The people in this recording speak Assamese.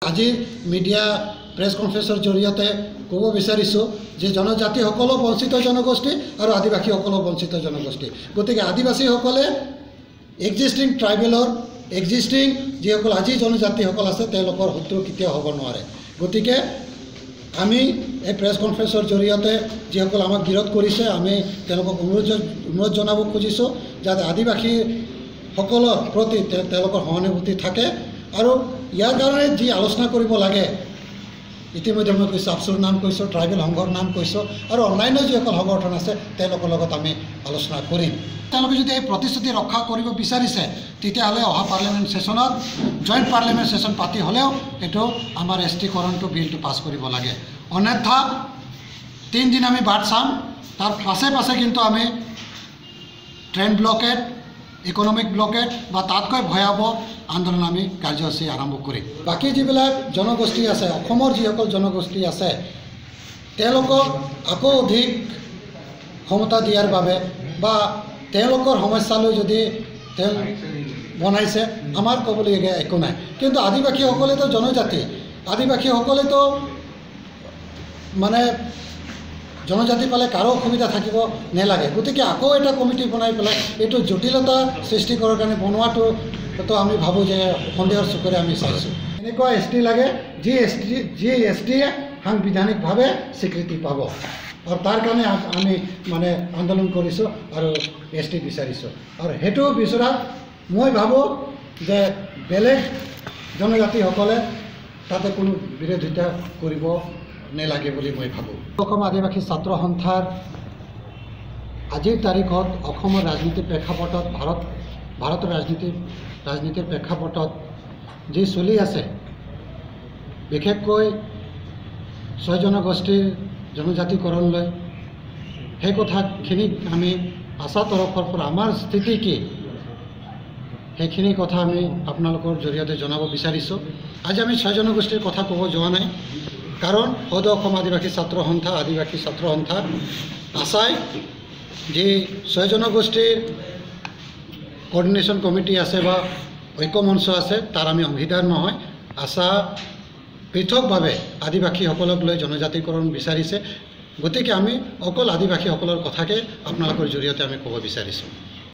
আজি মিডিয়া প্ৰেছ কনফাৰেন্সৰ জৰিয়তে ক'ব বিচাৰিছোঁ যে জনজাতিসকলো বঞ্চিত জনগোষ্ঠী আৰু আদিবাসীসকলো বঞ্চিত জনগোষ্ঠী। গতিকে আদিবাসীসকলে এক্সিষ্টিং ট্ৰাইবেলৰ এক্সিষ্টিং যিসকল আজি জনজাতিসকল আছে তেওঁলোকৰ শত্ৰু কেতিয়াও হ'ব নোৱাৰে। গতিকে আমি এই প্ৰেছ কনফাৰেন্সৰ জৰিয়তে যিসকল আমাক বিৰোধ কৰিছে আমি তেওঁলোকক অনুৰোধ জনাব খুজিছোঁ যাতে আদিবাসীসকলৰ প্ৰতি তেওঁলোকৰ সহানুভূতি থাকে আৰু ইয়াৰ কাৰণে যি আলোচনা কৰিব লাগে ইতিমধ্যে মই কৈছোঁ আপচুৰ নাম কৈছোঁ, ট্ৰাইবেল সংঘৰ নাম কৈছোঁ আৰু অন্যান্য যিসকল সংগঠন আছে তেওঁলোকৰ লগত আমি আলোচনা কৰিম। তেওঁলোকে যদি এই প্ৰতিশ্ৰুতি ৰক্ষা কৰিব বিচাৰিছে তেতিয়াহ'লে অহা পাৰ্লিয়ামেণ্ট ছেশ্যনত জইণ্ট পাৰ্লিয়ামেণ্ট ছেশ্যন পাতি হ'লেও এইটো আমাৰ এছটিকৰণটো বিলটো পাছ কৰিব লাগে। অন্যথা 3 দিন আমি বাট চাম, তাৰ পাছে পাছে কিন্তু আমি ট্ৰেইন ব্লকেট, ইকনমিক ব্লকেট বা তাতকৈ ভয়াৱহ আন্দোলন আমি কাৰ্যসূচী আৰম্ভ কৰিম। বাকী যিবিলাক জনগোষ্ঠী আছে, অসমৰ যিসকল জনগোষ্ঠী আছে তেওঁলোকক আকৌ অধিক ক্ষমতা দিয়াৰ বাবে বা তেওঁলোকৰ সমস্যালৈ যদি তেওঁ বনাইছে আমাৰ ক'বলগীয়া একো নাই। কিন্তু আদিবাসীসকলেতো জনজাতি, আদিবাসীসকলেতো মানে জনজাতি পালে কাৰো অসুবিধা থাকিব নালাগে। গতিকে আকৌ এটা কমিটি বনাই পেলাই এইটো জটিলতা সৃষ্টি কৰাৰ কাৰণে বনোৱাটো আমি ভাবোঁ যে সন্দেহৰ চকুৰে আমি চাইছোঁ। এনেকুৱা এছ টি লাগে যি এছ টিয়ে সাংবিধানিকভাৱে স্বীকৃতি পাব আৰু তাৰ কাৰণে আমি মানে আন্দোলন কৰিছোঁ আৰু এছ টি বিচাৰিছোঁ। আৰু সেইটো বিচৰাত মই ভাবোঁ যে বেলেগ জনজাতিসকলে তাতে কোনো বিৰোধিতা কৰিব নালাগে বুলি মই ভাবোঁ। অসম আদিবাসী ছাত্ৰ সন্থাৰ আজিৰ তাৰিখত অসমৰ ৰাজনীতিৰ প্ৰেক্ষাপটত ভাৰতৰ ৰাজনীতিৰ প্ৰেক্ষাপটত যি চলি আছে বিশেষকৈ 6 জনগোষ্ঠীৰ জনজাতিকৰণলৈ সেই কথাখিনিক আমি আশা তৰফৰ পৰা আমাৰ স্থিতি কি সেইখিনি কথা আমি আপোনালোকৰ জৰিয়তে জনাব বিচাৰিছোঁ। আজি আমি 6 জনগোষ্ঠীৰ কথা ক'ব যোৱা নাই, কাৰণ সদৌ অসম আদিবাসী ছাত্ৰ সন্থা আশাই যি 6 জনগোষ্ঠীৰ কোঅৰ্ডিনেশ্যন কমিটি আছে বা ঐক্যমঞ্চ আছে তাৰ আমি অংশীদাৰ নহয়। আশা পৃথকভাৱে আদিবাসীসকলক লৈ জনজাতিকৰণ বিচাৰিছে। গতিকে আমি অকল আদিবাসীসকলৰ কথাকে আপোনালোকৰ জৰিয়তে আমি ক'ব বিচাৰিছোঁ।